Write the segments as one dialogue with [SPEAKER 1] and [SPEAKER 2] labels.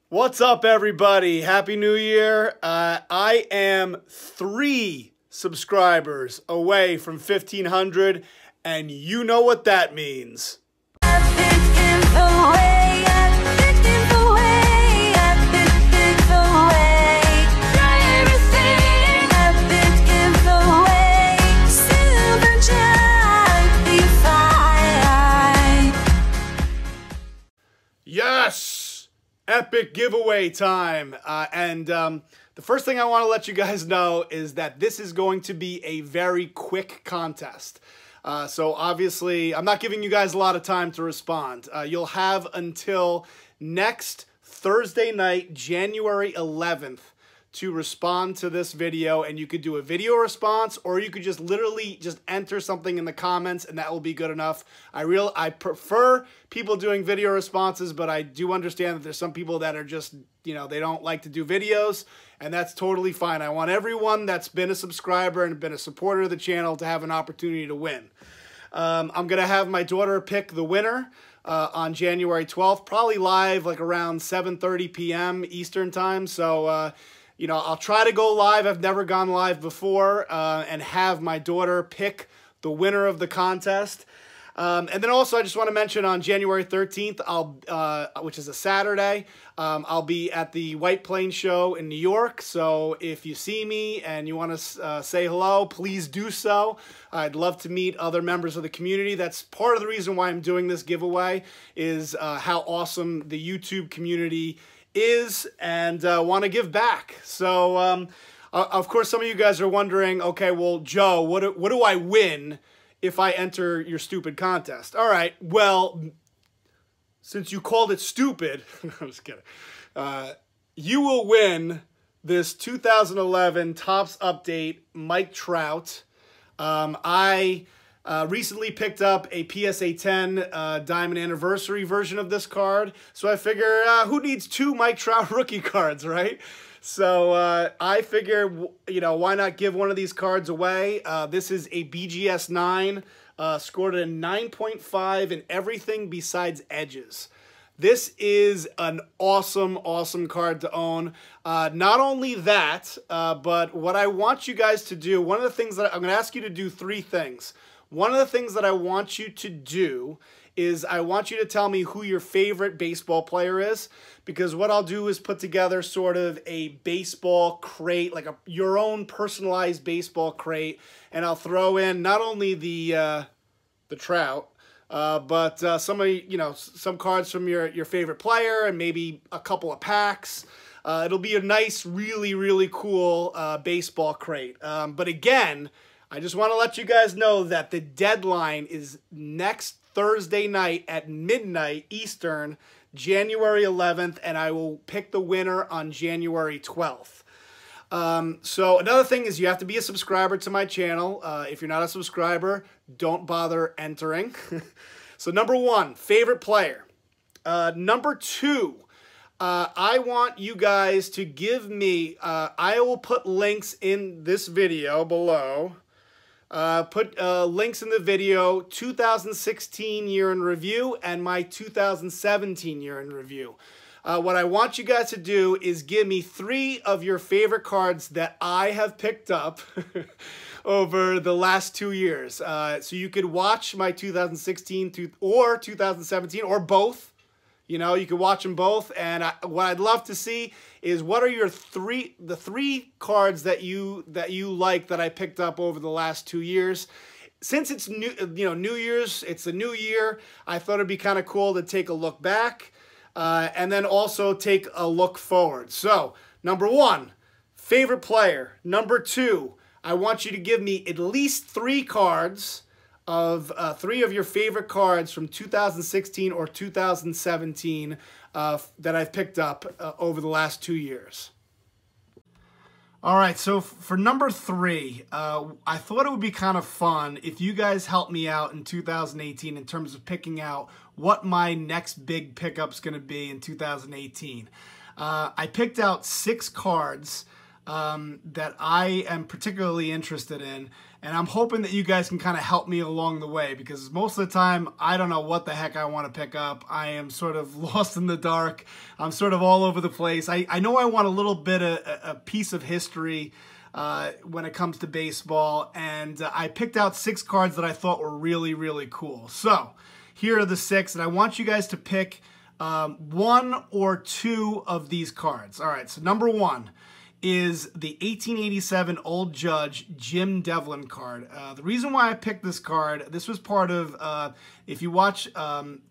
[SPEAKER 1] What's up, everybody? Happy New Year. I am 3 subscribers away from 1,500, and you know what that means. Yes! Epic giveaway time. The first thing I want to let you guys know is that this is going to be a very quick contest. So obviously, I'm not giving you guys a lot of time to respond. You'll have until next Thursday night, January 11th, to respond to this video, and you could do a video response, or you could just literally just enter something in the comments, and that will be good enough. I prefer people doing video responses, but I do understand that there's some people that are just, you know, they don't like to do videos, and that's totally fine. I want everyone that's been a subscriber and been a supporter of the channel to have an opportunity to win. I'm gonna have my daughter pick the winner on January 12th, probably live like around 7:30 p.m. Eastern time. So you know, I'll try to go live. I've never gone live before, and have my daughter pick the winner of the contest. And then also, I just want to mention on January 13th, which is a Saturday, I'll be at the White Plains Show in New York. So if you see me and you want to say hello, please do so. I'd love to meet other members of the community. That's part of the reason why I'm doing this giveaway, is how awesome the YouTube community is, and want to give back. So of course, some of you guys are wondering, okay, well, Joe, what do I win if I enter your stupid contest? All right, well, since you called it stupid, I'm just kidding, you will win this 2011 Topps Update Mike Trout. I recently picked up a PSA 10 Diamond Anniversary version of this card, so I figure, who needs 2 Mike Trout rookie cards, right? So I figure, you know, why not give one of these cards away? This is a BGS 9, scored a 9.5 in everything besides edges. This is an awesome, awesome card to own. Not only that, but what I want you guys to do, one of the things that I'm going to ask you to do 3 things. One of the things that I want you to do is I want you to tell me who your favorite baseball player is, because what I'll do is put together sort of a baseball crate, like your own personalized baseball crate, and I'll throw in not only the Trout, but some cards from your favorite player, and maybe a couple of packs. It'll be a nice, really, really cool baseball crate. But again, I just want to let you guys know that the deadline is next Thursday night at midnight Eastern, January 11th, and I will pick the winner on January 12th. So another thing is you have to be a subscriber to my channel. If you're not a subscriber, don't bother entering. So number 1, favorite player. Number 2, I want you guys to give me, I will put links in this video below. Put links in the video, 2016 year in review and my 2017 year in review. What I want you guys to do is give me 3 of your favorite cards that I have picked up over the last 2 years. So you could watch my 2016 or 2017 or both. You know, you can watch them both, and what I'd love to see is what are your the 3 cards that you like that I picked up over the last 2 years. Since it's new, New Year's, it's a new year, I thought it'd be kind of cool to take a look back, and then also take a look forward. So, number 1, favorite player. Number 2, I want you to give me at least 3 cards of 3 of your favorite cards from 2016 or 2017 that I've picked up over the last 2 years. All right, so for number 3, I thought it would be kind of fun if you guys helped me out in 2018 in terms of picking out what my next big pickup's going to be in 2018. I picked out 6 cards that I am particularly interested in, And I'm hoping that you guys can kind of help me along the way, because most of the time, I don't know what the heck I want to pick up. I am sort of lost in the dark. I'm sort of all over the place. I know I want a little bit of a piece of history when it comes to baseball, and I picked out 6 cards that I thought were really, really cool. So here are the 6, and I want you guys to pick 1 or 2 of these cards. All right, so number 1 is the 1887 Old Judge Jim Devlin card. The reason why I picked this card, this was part of, if you watch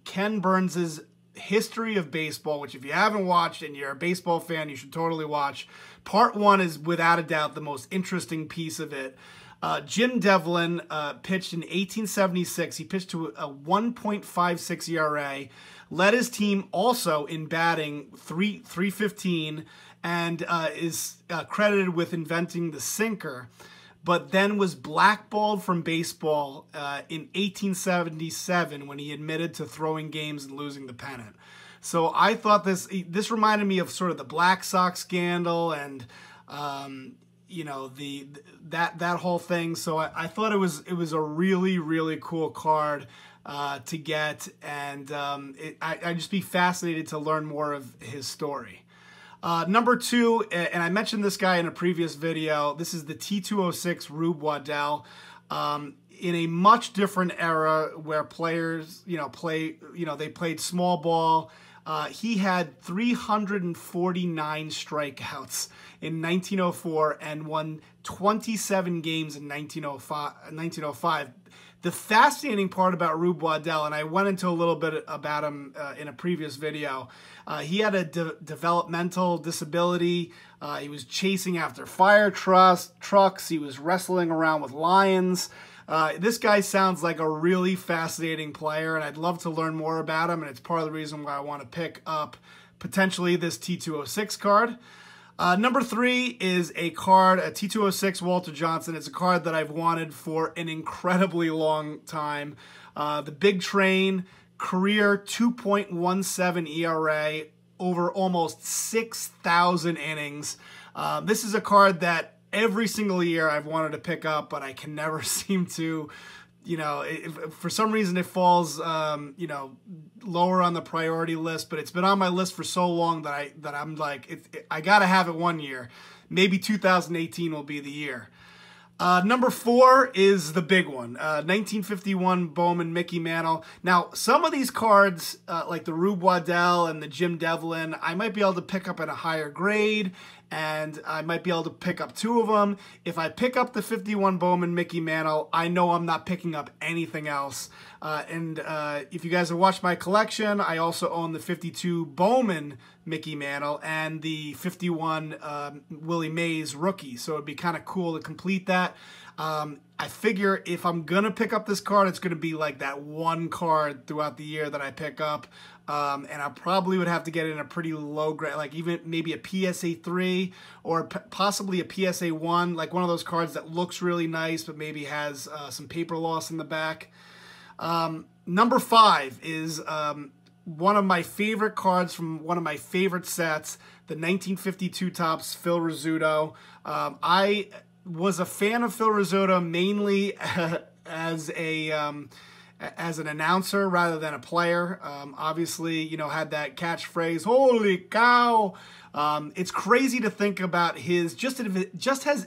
[SPEAKER 1] Ken Burns's History of Baseball, which if you haven't watched and you're a baseball fan, you should totally watch. Part 1 is without a doubt the most interesting piece of it. Jim Devlin pitched in 1876. He pitched to a 1.56 ERA, led his team also in batting 315, and is credited with inventing the sinker, but then was blackballed from baseball in 1877 when he admitted to throwing games and losing the pennant. So I thought this reminded me of sort of the Black Sox scandal and you know, that whole thing. So I thought it was a really, really cool card to get, and I'd just be fascinated to learn more of his story. Number 2, and I mentioned this guy in a previous video, this is the T206 Rube Waddell. In a much different era where players, they played small ball. He had 349 strikeouts in 1904 and won 27 games in 1905. The fascinating part about Rube Waddell, and I went into a little bit about him in a previous video, he had a developmental disability. He was chasing after fire trucks. He was wrestling around with lions. This guy sounds like a really fascinating player, and I'd love to learn more about him, and it's part of the reason why I want to pick up potentially this T206 card. Number 3 is a card, a T206 Walter Johnson. It's a card that I've wanted for an incredibly long time. The Big Train, career 2.17 ERA over almost 6,000 innings. This is a card that every single year I've wanted to pick up, but I can never seem to, for some reason it falls, lower on the priority list, but it's been on my list for so long that I'm like, I got to have it one year. Maybe 2018 will be the year. Number 4 is the big one, 1951 Bowman Mickey Mantle. Now, some of these cards, like the Rube Waddell and the Jim Devlin, I might be able to pick up at a higher grade, and I might be able to pick up 2 of them. If I pick up the 51 Bowman Mickey Mantle, I know I'm not picking up anything else. If you guys have watched my collection, I also own the 52 Bowman Mickey Mantle and the 51 Willie Mays rookie. So it'd be kind of cool to complete that. I figure if I'm going to pick up this card, it's going to be like that one card throughout the year that I pick up. And I probably would have to get it in a pretty low grade, like even maybe a PSA 3 or possibly a PSA 1, like one of those cards that looks really nice but maybe has some paper loss in the back. Number 5 is one of my favorite cards from one of my favorite sets, the 1952 Topps Phil Rizzuto. I was a fan of Phil Rizzuto mainly as an announcer rather than a player. Obviously, had that catchphrase, "Holy cow!" It's crazy to think about his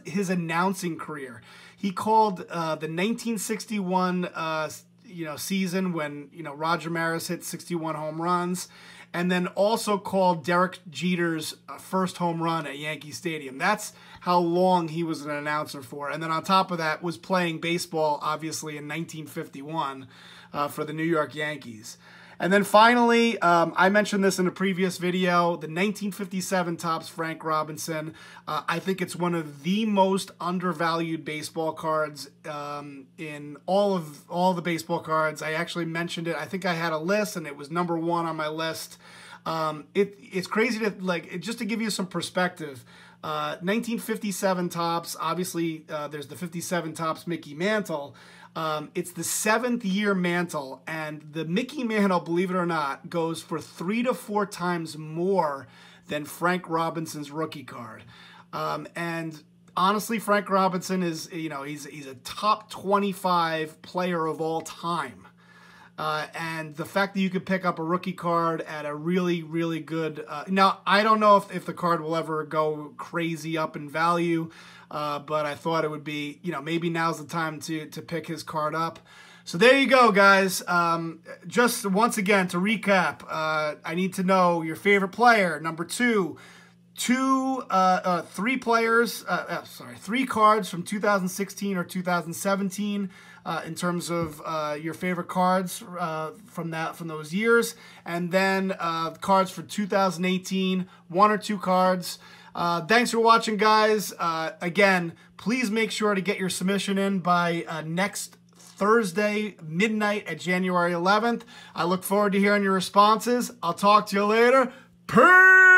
[SPEAKER 1] his announcing career. He called the 1961 season when Roger Maris hit 61 home runs, and then also called Derek Jeter's first home run at Yankee Stadium. That's how long he was an announcer for. And then on top of that was playing baseball, obviously, in 1951 for the New York Yankees. And then finally, I mentioned this in a previous video, the 1957 Topps Frank Robinson. I think it's one of the most undervalued baseball cards in all the baseball cards. I actually mentioned it. I think I had a list, and it was number 1 on my list. It's crazy to, just to give you some perspective, 1957 Topps, obviously there's the 57 Topps Mickey Mantle. It's the 7th year Mantle, and the Mickey Mantle, believe it or not, goes for 3 to 4 times more than Frank Robinson's rookie card. And honestly, Frank Robinson is, you know, he's a top 25 player of all time. And the fact that you could pick up a rookie card at a really, really good... now, I don't know if the card will ever go crazy up in value, but I thought it would be, you know, maybe now's the time to pick his card up. So there you go, guys. Just once again, to recap, I need to know your favorite player. Number 2, 3 players, three cards from 2016 or 2017 in terms of your favorite cards from those years, and then cards for 2018, 1 or 2 cards. Thanks for watching, guys. Again, please make sure to get your submission in by next Thursday, midnight at January 11th. I look forward to hearing your responses. I'll talk to you later. Peace!